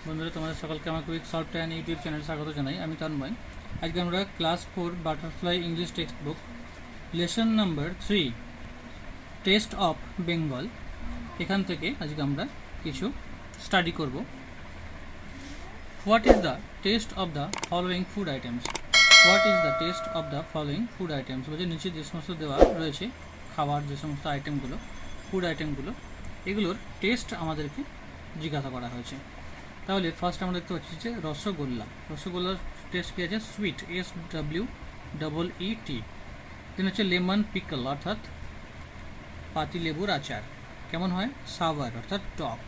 বন্ধুরা, তোমাদের সকলকে আমার কুইক সলভ টাইম ইউটিউব চ্যানেলে স্বাগত জানাই। আমি তন্ময়। আজকে আমরা class 4 butterfly English text book lesson number 3 test of Bengal এখান থেকে আজকে আমরা কিছু স্টাডি করব। What is the taste of the following food items? What is the taste of the following food items বলছে নিচে যে সমস্ত দেওয়া রয়েছে খাবার, যে সমস্ত আইটেমগুলো, ফুড আইটেমগুলো, এগুলোর টেস্ট আমাদেরকে জিজ্ঞাসা করা হয়েছে। তাহলে ফার্স্ট আমরা দেখতে পাচ্ছি যে রসগোল্লা। রসগোল্লার টেস্ট কী আছে? Sweet, SWEET। দেন হচ্ছে লেমন পিকল অর্থাৎ পাতিলেবুর আচার, কেমন হয়? সাওয়ার অর্থাৎ টক।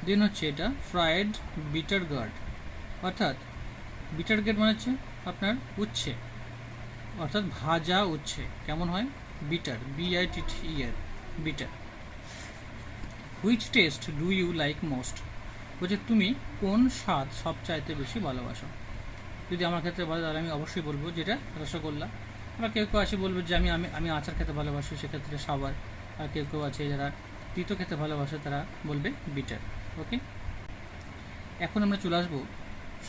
দেন হচ্ছে এটা ফ্রায়েড বিটার গার্ড অর্থাৎ বিটার গার্ড মানে হচ্ছে আপনার উচ্ছে অর্থাৎ ভাজা উচ্ছে, কেমন হয়? Bitter, BITTER, bitter. Which taste do you like most বলছে তুমি কোন স্বাদ সবচাইতে বেশি ভালোবাসো? যদি আমার ক্ষেত্রে বলে তাহলে আমি অবশ্যই বলবো যেটা রসগোল্লা। আবার কেউ কেউ আছে বলবো যে আমি আচার খেতে ভালোবাসি, সেক্ষেত্রে সাওয়ার। আর কেউ কেউ আছে যারা তিতো খেতে ভালোবাসে, তারা বলবে বিটার। ওকে, এখন আমরা চলে আসবো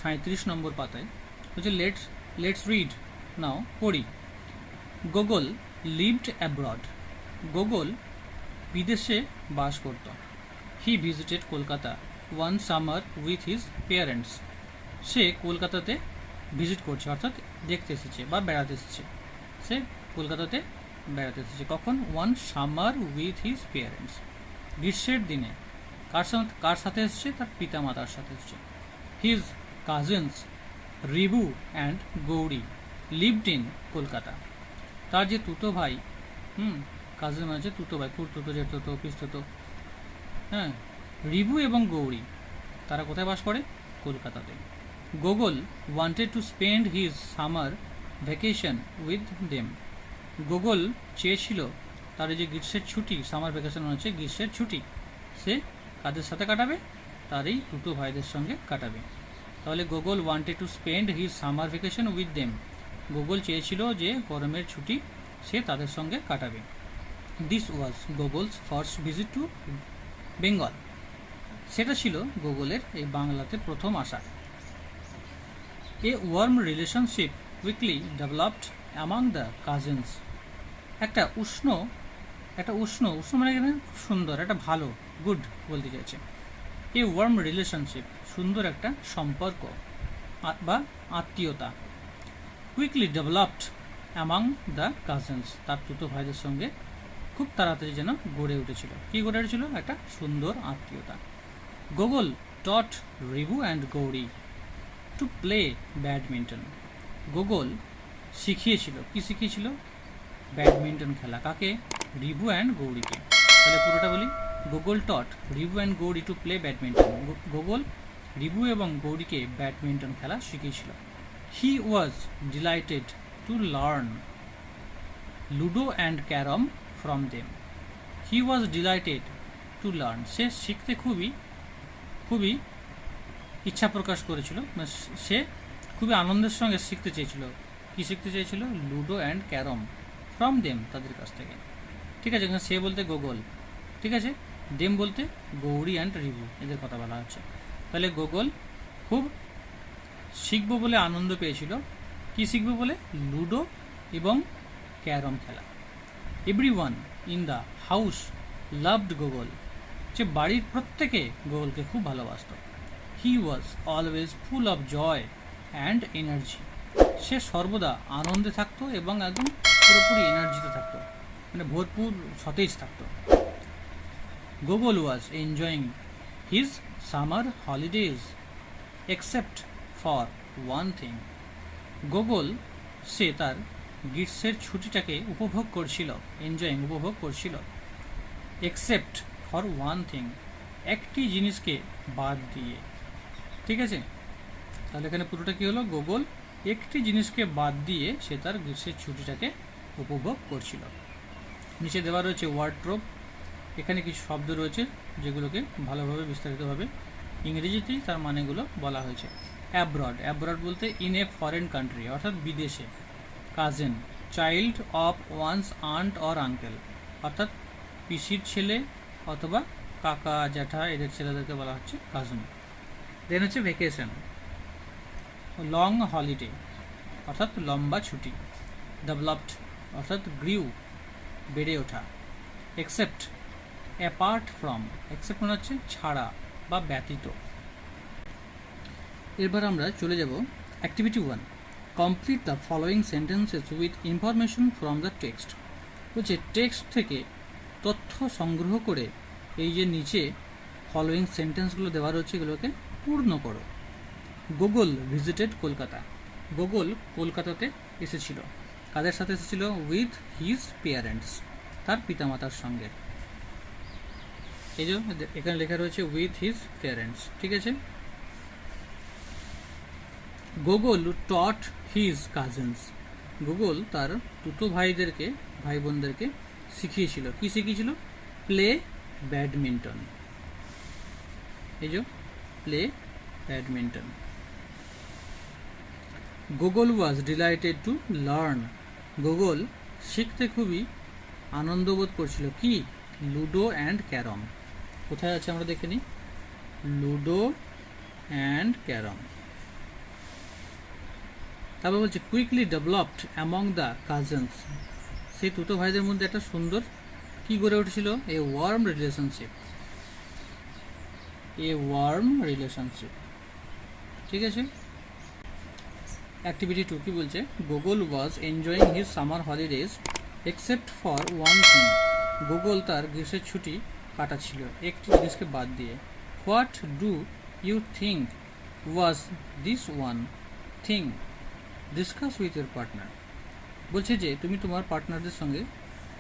37 নম্বর পাতায়। বলছে লেটস রিড নাও, পড়ি। Gogol lived abroad. গোগল বিদেশে বাস করত। He visited Kolkata one summer with his parents. সে কলকাতাতে ভিজিট করছে অর্থাৎ দেখতে এসেছে বা বেড়াতে এসেছে। সে কলকাতাতে বেড়াতে এসেছে কখন? ওয়ান সামার উইথ হিজ পেয়ারেন্টস, গ্রীষ্মের দিনে। কার সাথে এসেছে? তার পিতা মাতার সাথে এসেছে। His cousins Ribhu and Gouri lived in Kolkata. তার যে তুতো ভাই, কাজিন মানে হচ্ছে তুতো ভাই, খুড়তুতো, জেঠতুতো, পিসতুতো, হ্যাঁ, রিবু এবং গৌরী, তারা কোথায় বাস করে? কলকাতাতে। Gogol wanted to spend his summer vacation with them. Gogol চেয়েছিল তার যে গ্রীষ্মের ছুটি, সামার ভ্যাকেশন হচ্ছে গ্রীষ্মের ছুটি, সে কাদের সাথে কাটাবে? তার এই দুটো ভাইদের সঙ্গে কাটাবে। তাহলে Gogol wanted to spend his summer vacation with them, Gogol চেয়েছিল যে গরমের ছুটি সে তাদের সঙ্গে কাটাবে। This was Gogol's first visit to Bengal. সেটা ছিল গোগলের এই বাংলাতে প্রথম আসা। A warm relationship quickly developed among the cousins. একটা উষ্ণ মানে এখানে খুব সুন্দর, একটা ভালো, গুড বলতে চাইছে। এ ওয়ার্ম রিলেশনশিপ, সুন্দর একটা সম্পর্ক বা আত্মীয়তা, quickly developed among the cousins, তার তুতো ভাইদের সঙ্গে খুব তাড়াতাড়ি যেন গড়ে উঠেছিল। কি গড়ে উঠেছিল? একটা সুন্দর আত্মীয়তা। Gogol taught Ribu and Gauri to play badminton. Gogol শিখিয়েছিল, কি শিখিয়েছিল? ব্যাডমিন্টন খেলা। কাকে? রিবু অ্যান্ড গৌরীকে। তাহলে পুরোটা বলি। Gogol taught Ribu and Gauri to play badminton. Gogol Ribu এবং গৌরীকে ব্যাডমিন্টন খেলা শিখিয়েছিল। He was delighted to learn ludo and carom from them. He was delighted to learn, সে শিখতে খুবই ইচ্ছা প্রকাশ করেছিল, সে খুবই আনন্দের সঙ্গে শিখতে চেয়েছিল। কি শিখতে চেয়েছিল? Ludo and carom from them, তাদের কাছ থেকে। ঠিক আছে, সে বলতে গোগল, ঠিক আছে, দেম বলতে গৌরী অ্যান্ড রিবু, এদের কথা বলা হচ্ছে। তাহলে গোগল খুব শিখবো বলে আনন্দ পেয়েছিল। কি শিখবো বলে? লুডো এবং ক্যারম খেলা। Everyone in the house loved Gogol, যে বাড়ির প্রত্যেকে গোগলকে খুব ভালোবাসত। He was always full of joy and energy, সে সর্বদা আনন্দে থাকতো এবং একদম পুরোপুরি এনার্জিতে থাকতো, মানে ভরপুর সতেজ থাকতো। Gogol was enjoying his summer holidays except for one thing. Gogol সে তার গ্রীষ্মের ছুটিটাকে উপভোগ করছিল, উপভোগ করছিল, এক্সেপ্ট ফর ওয়ান থিং, একটি জিনিসকে বাদ দিয়ে। ঠিক আছে, তাহলে এখানে পুরোটা কি হলো? গোগল একটি জিনিসকে বাদ দিয়ে সে তার গ্রীষ্মের ছুটিটাকে উপভোগ করছিল। নিচে দেওয়া রয়েছে ওয়ার্ড্রোব। এখানে কিছু শব্দ রয়েছে যেগুলোকে ভালোভাবে বিস্তারিতভাবে ইংরেজিতেই তার মানেগুলো বলা হয়েছে। অ্যাব্রড, অ্যাব্রড বলতে ইন এ ফরেন কান্ট্রি অর্থাৎ বিদেশে। Cousin, child of one's aunt or uncle অর্থাৎ পিসির ছেলে অথবা কাকা জ্যাঠা, এদের ছেলেদেরকে বলা হচ্ছে কাজিন। দেন হচ্ছে ভেকেশন, লং হলিডে অর্থাৎ লম্বা ছুটি, ডেভেলপড অর্থাৎ গ্রিউ বেড়ে ওঠা, এক্সেপ্ট অ্যাপার্ট ফ্রম, এক্সেপ্ট মানে হচ্ছে ছাড়া বা ব্যতীত। এবার আমরা চলে যাব activity 1, complete the following sentences with information from the text. বলছে টেক্সট থেকে তথ্য সংগ্রহ করে এই যে নিচে ফলোয়িং সেন্টেন্সগুলো দেওয়া রয়েছে এগুলোকে পূর্ণ করো। গুগল ভিজিটেড কলকাতা, গুগল কলকাতাতে এসেছিল, কাদের সাথে এসেছিল? উইথ হিজ পেয়ারেন্টস, তার পিতামাতার সঙ্গে। এই যে এখানে লেখা রয়েছে উইথ হিজ পেয়ারেন্টস, ঠিক আছে। গুগল টট হিজ কাজিনস, গুগল তার দুটো ভাই বোনদেরকে শিখিয়েছিল, কি শিখিয়েছিল? প্লে ব্যাডমিন্টন, এই যে play badminton. Gogol was delighted to learn, Gogol শিখতে খুবই আনন্দ বোধ করছিল, কি? Ludo and carrom. কোথায় আছে আমরা দেখে নিই, লুডো অ্যান্ড ক্যারম। তারপর বলছে quickly developed among the cousins, সেই দুটো ভাইদের মধ্যে একটা সুন্দর কি গড়ে উঠেছিল? A warm relationship, a warm relationship, ঠিক আছে। অ্যাক্টিভিটি 2 কি বলছে? Gogol was enjoying his summer holidays except for one thing, Gogol তার গ্রীষ্মের ছুটি কাটাচ্ছিল একটি জিনিসকে বাদ দিয়ে। What do you think was this one thing, discuss with your partner. বলছে যে তুমি তোমার পার্টনারদের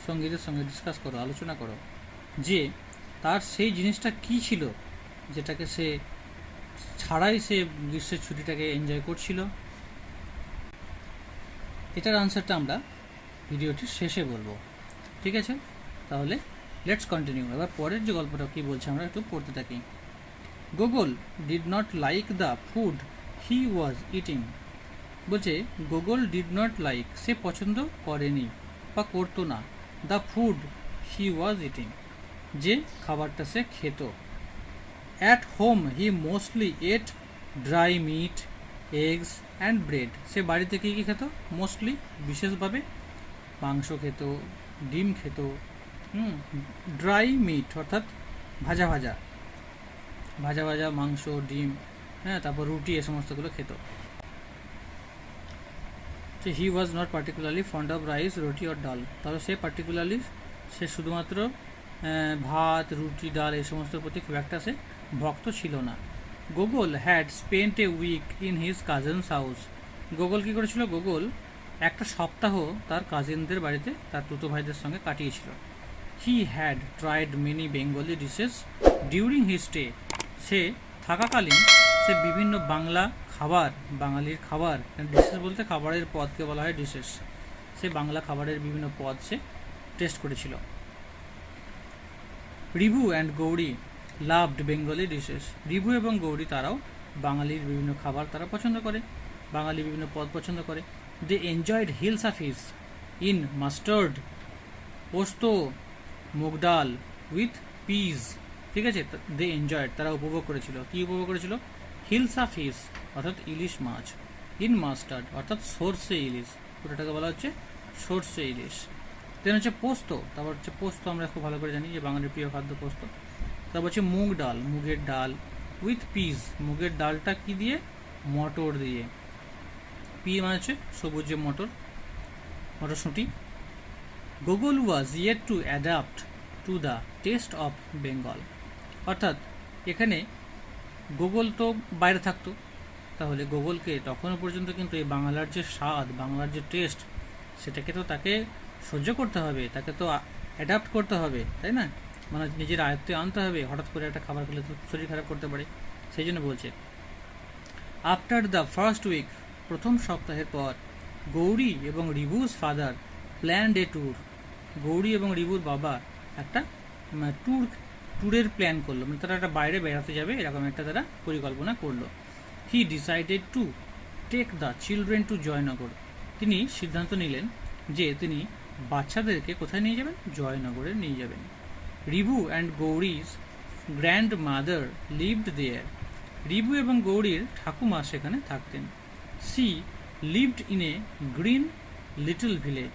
সঙ্গীদের সঙ্গে ডিসকাস করো, আলোচনা করো যে তার সেই জিনিসটা কি ছিল যেটাকে সে ছাড়াই সে গ্রীষ্মের ছুটিটাকে এনজয় করছিল। এটার আনসারটা আমরা ভিডিওটির শেষে বলবো, ঠিক আছে। তাহলে লেটস কন্টিনিউ। এবার পরের যে গল্পটা কি বলছে আমরা একটু পড়তে থাকি। Gogol did not like the food he was eating, বলছে গুগল ডিড নট লাইক, সে পছন্দ করেনি বা করতো না, the food he was eating, যে খাবারটা সে খেত। At home he mostly ate dry meat, eggs and bread, সে বাড়িতে কী কী খেত? মোস্টলি বিশেষভাবে মাংস খেত, ডিম খেত, ড্রাই মিট অর্থাৎ ভাজা ভাজা মাংস, ডিম, হ্যাঁ, তারপর রুটি, এ সমস্তগুলো খেত। He was not particularly fond of rice, roti or dal, তাহলে সে শুধুমাত্র ভাত, রুটি, ডাল এই সমস্তর প্রতি খুব একটা সে ভক্ত ছিল না। Gogol had spent a week in his cousin's house, Gogol কী করেছিল? গুগল একটা সপ্তাহ তার কাজিনদের বাড়িতে তার দুটো ভাইদের সঙ্গে কাটিয়েছিল। He had tried many Bengali dishes during his stay, সে থাকাকালীন সে বিভিন্ন বাঙালির খাবার, ডিশেস বলতে খাবারের পদকে বলা হয় ডিশেস, সে বাংলা খাবারের বিভিন্ন পদ সে টেস্ট করেছিল। Ribhu and Gouri loved Bengali dishes, Ribhu এবং গৌরী তারাও বাঙালির বিভিন্ন খাবার তারা পছন্দ করে, বাঙালির বিভিন্ন পদ পছন্দ করে। They enjoyed hills of fish in mustard, posto, moong ডাল উইথ পিস, ঠিক আছে। দে এনজয়েড, তারা উপভোগ করেছিল, কি উপভোগ করেছিল? হিলস অফ ফিশ অর্থাৎ ইলিশ মাছ, ইন মাস্টার্ড অর্থাৎ সর্ষে ইলিশ, ওটাকে বলা হচ্ছে সর্ষে ইলিশ। দেন হচ্ছে পোস্ত, তারপর হচ্ছে পোস্ত আমরা খুব ভালো করে জানি যে বাঙালির প্রিয় খাদ্য পোস্ত। তারপর হচ্ছে মুগ ডাল, মুগের ডাল, উইথ পিস, মুগের ডালটা কি দিয়ে? মটর দিয়ে, পি মানে হচ্ছে সবুজ যে মটরশুঁটি। Google was yet to adapt to the taste of Bengal, অর্থাৎ এখানে গুগল তো বাইরে থাকতো, তাহলে গুগলকে তখনও পর্যন্ত কিন্তু এই বাংলার যে স্বাদ, বাংলার যে টেস্ট, সেটাকে তো তাকে সহ্য করতে হবে, তাকে তো অ্যাডাপ্ট করতে হবে, তাই না? মানে নিজের আয়ত্তে আনতে হবে, হঠাৎ করে একটা খাবার খেলে তো শরীর খারাপ করতে পারে, সেই জন্য বলছে। আফটার দ্য ফার্স্ট উইক, প্রথম সপ্তাহের পর, গৌরী এবং Ribhu's father planned a tour, Gauri এবং রিভুর বাবা একটা ট্যুরের প্ল্যান করলো, মানে তারা একটা বাইরে বেড়াতে যাবে এরকম একটা তারা পরিকল্পনা করলো। He decided to take the children to Joynagar, তিনি সিদ্ধান্ত নিলেন যে তিনি বাচ্চাদেরকে কোথায় নিয়ে যাবেন? জয়নগরে নিয়ে যাবেন। Ribhu and Gauri's grandmother lived there, Ribu এবং গৌরীর ঠাকুমা সেখানে থাকতেন। She lived in a green little village,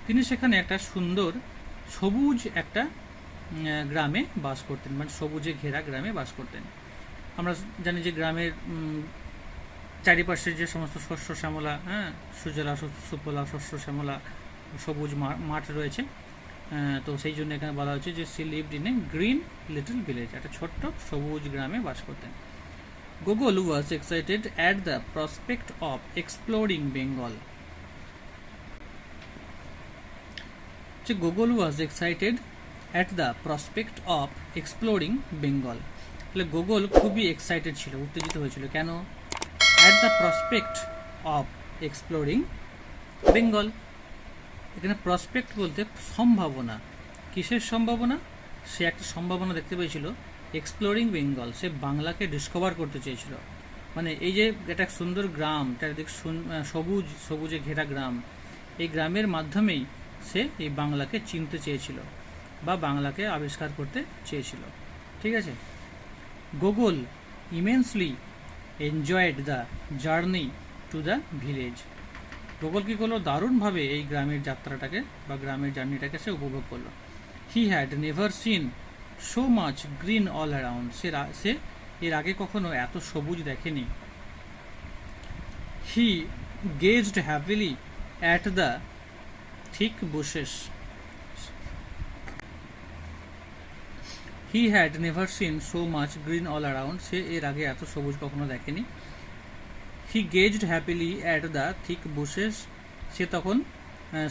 তিনি সেখানে একটা সুন্দর সবুজ একটা গ্রামে বাস করতেন, মানে সবুজে ঘেরা গ্রামে বাস করতেন। আমরা জানি যে গ্রামের চারিপাশের যে সমস্ত শস্য শ্যামলা, সুজলা সুফলা শস্য শ্যামলা সবুজ মাঠ রয়েছে, তো সেই জন্য এখানে বলা হচ্ছে যে she lived in a green little village, একটা ছোট্ট সবুজ গ্রামে বাস করতেন। Gogol was excited at the prospect of exploring Bengal. Gogol was excited at the prospect of exploring Bengal, তাহলে গোগল খুবই এক্সাইটেড ছিল, উত্তেজিত হয়েছিল। কেন? At the prospect of exploring Bengal, এখানে প্রসপেক্ট বলতে সম্ভাবনা। কিসের সম্ভাবনা? সে একটা সম্ভাবনা দেখতে পেয়েছিল এক্সপ্লোরিং বেঙ্গল, সে বাংলাকে ডিসকভার করতে চেয়েছিল। মানে এই যে একটা সুন্দর গ্রাম, চারিদিকে সবুজে ঘেরা গ্রাম, এই গ্রামের মাধ্যমেই সে এই বাংলাকে চিনতে চেয়েছিল বা বাংলাকে আবিষ্কার করতে চেয়েছিল। ঠিক আছে। Gogol immensely enjoyed the journey to the village, Gogol কী করলো? দারুণভাবে এই গ্রামের যাত্রাটাকে বা গ্রামের জার্নিটাকে সে উপভোগ করলো। He had never seen so much green all around, সে এর আগে কখনো এত সবুজ দেখেনি। He gazed happily at the thick bushes. He had never seen so much green all around, সে এর আগে এত সবুজ কখনো দেখেনি। He gazed happily at the thick bushes, সে তখন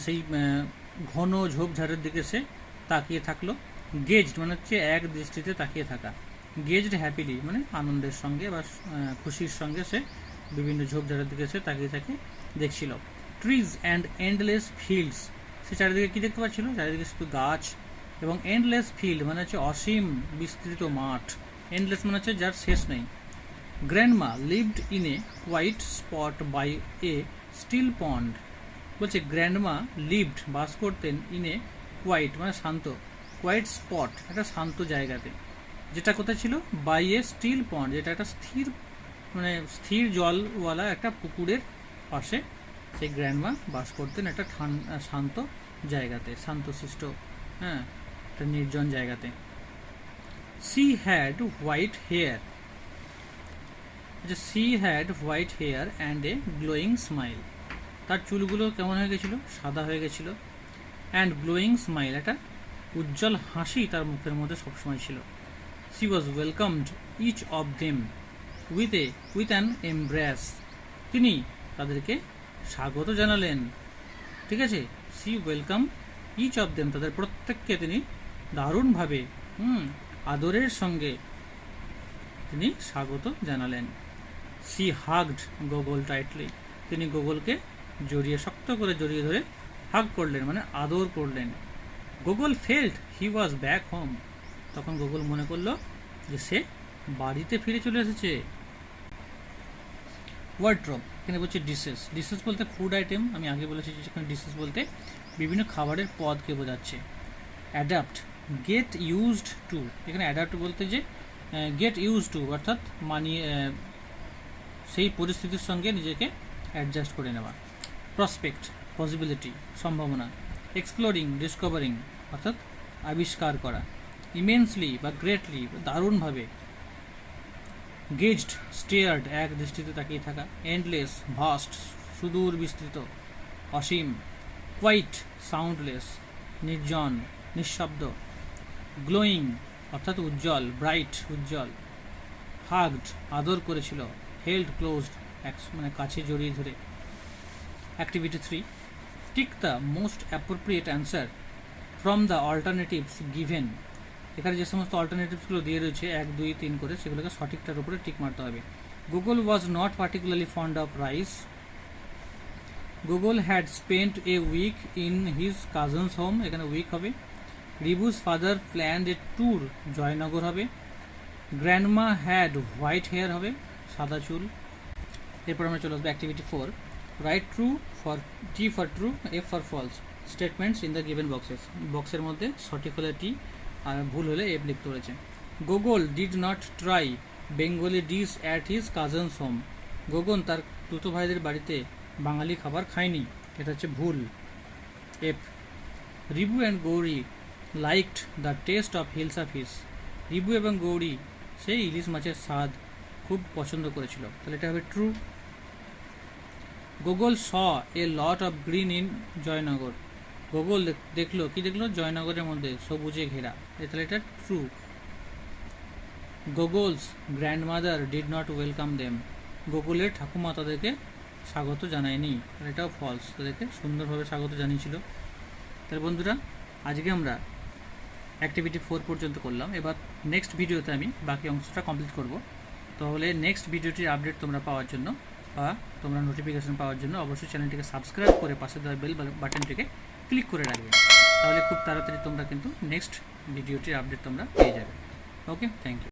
সেই ঘন ঝোপঝাড়ের দিকে সে তাকিয়ে থাকলো। গেজড মানে হচ্ছে এক দৃষ্টিতে তাকিয়ে থাকা, গেজড হ্যাপিলি মানে আনন্দের সঙ্গে বা খুশির সঙ্গে সে বিভিন্ন ঝোপঝাড়ের দিকে সে তাকিয়ে দেখছিল। ট্রিজ অ্যান্ড এন্ডলেস ফিল্ডস, সে চারিদিকে কী দেখতে পাচ্ছিল? চারিদিকে শুধু গাছ এবং এন্ডলেস ফিল্ড মানে হচ্ছে অসীম বিস্তৃত মাঠ, এন্ডলেস মানে হচ্ছে যার শেষ নেই। Grandma lived in a white spot by a still pond, বলছে গ্র্যান্ডমা লিভড বাস করতেন ইন এ হোয়াইট মানে শান্ত, হোয়াইট স্পট একটা শান্ত জায়গাতে, যেটা কোথায় ছিল? বাই এ স্টিল পন্ড, যেটা একটা স্থির জলওয়ালা একটা পুকুরের পাশে সেই গ্র্যান্ডমা বাস করতেন একটা শান্ত জায়গাতে, শান্তশিষ্ট একটা নির্জন জায়গাতে। She had white hair, she had white hair and a glowing smile, তার চুলগুলো কেমন হয়ে গেছিল? সাদা হয়ে গেছিল। অ্যান্ড গ্লোয়িং স্মাইল, একটা উজ্জ্বল হাসি তার মুখের মধ্যে সবসময় ছিল। She was welcomed each of them with an embrace, তিনি তাদেরকে স্বাগত জানালেন। ঠিক আছে। She welcome each of them, তাদের প্রত্যেককে তিনি দারুণভাবে আদরের সঙ্গে তিনি স্বাগত জানালেন। সি হাগড গোগল টাইটলি, তিনি গোগলকে শক্ত করে জড়িয়ে ধরে হাগ করলেন মানে আদর করলেন। Gogol felt he was back home, তখন গোগল মনে করলো যে সে বাড়িতে ফিরে চলে এসেছে। ওয়ার্ড্রপ, এখানে বলছে ডিশেস, ডিশেস বলতে ফুড আইটেম, আমি আগে বলেছি যেখানে ডিশেস বলতে বিভিন্ন খাবারের পদকে বোঝাচ্ছে। অ্যাডাপ্ট, গেট ইউজড টু, এখানে অ্যাডাপ্ট বলতে যে গেট ইউজ টু অর্থাৎ মানিয়ে সেই পরিস্থিতির সঙ্গে নিজেকে অ্যাডজাস্ট করে নেওয়া। প্রসপেক্ট, পসিবিলিটি সম্ভাবনা। এক্সপ্লোরিং, ডিসকভারিং অর্থাৎ আবিষ্কার করা। ইমেন্সলি বা গ্রেটলি দারুণভাবে। গেজড, স্টেয়ার্ড এক দৃষ্টিতে তাকিয়ে থাকা। এন্ডলেস, ভাস্ট সুদূর বিস্তৃত অসীম। কোয়াইট, সাউন্ডলেস নির্জন নিঃশব্দ। গ্লোয়িং অর্থাৎ উজ্জ্বল, ব্রাইট উজ্জ্বল। হাগড আদর করেছিল। হেল্ড ক্লোজড মানে কাছে জড়িয়ে ধরে। Activity 3, tick the most appropriate answer from the alternatives given, এখানে যে সমস্ত অল্টারনেটিভসগুলো দিয়ে রয়েছে 1, 2, 3 করে সেগুলোকে সঠিকটার উপরে টিক মারতে হবে। Gogol was not particularly fond of rice. Gogol had spent a week in his cousin's home, এখানে উইক হবে। Ribu's father planned a tour, Joynagar হবে। গ্র্যান্ডমা হ্যাড হোয়াইট হেয়ার হবে, সাদা চুল। এরপর আমরা চলে আসবো activity 4, write true for T for true, F for false statements in the given boxes, বক্সের মধ্যে সঠিক হলে টি আর ভুল হলে এফ লিখতে রয়েছে। Gogol did not try Bengali dish at his cousin's home. Gagan তার তুতো ভাইদের বাড়িতে বাঙালি খাবার খায়নি, এটা হচ্ছে ভুল। F, Ribu and Gauri liked the taste of hilsa fish. Ribu এবং গৌরী সেই ইলিশ মাছের স্বাদ খুব পছন্দ করেছিল, তাহলে এটা হবে true. Gogol saw a lot of green in Joynagar. Gogol দেখলো, কি দেখলো? জয়নগরের মধ্যে সবুজে ঘেরা, তাহলে এটা true. Gogol's grandmother did not welcome them. গুগলের ঠাকুমা তাদেরকে স্বাগত জানায়নি, এটাও ফলস, তাদেরকে সুন্দরভাবে স্বাগত জানিয়েছিল। তাহলে বন্ধুরা, আজকে আমরা অ্যাক্টিভিটি 4 পর্যন্ত করলাম। এবার নেক্সট ভিডিওতে আমি বাকি অংশটা কমপ্লিট করব। তাহলে নেক্সট ভিডিওটির আপডেট তোমরা পাওয়ার জন্য বা তোমরা নোটিফিকেশন পাওয়ার জন্য অবশ্যই চ্যানেলটিকে সাবস্ক্রাইব করে পাশে দেওয়া বেল বাটনটিকে ক্লিক করে রাখবে, তাহলে খুব তাড়াতাড়ি তোমরা কিন্তু নেক্সট ভিডিওটির আপডেট তোমরা পেয়ে যাবে। ওকে, থ্যাংক ইউ।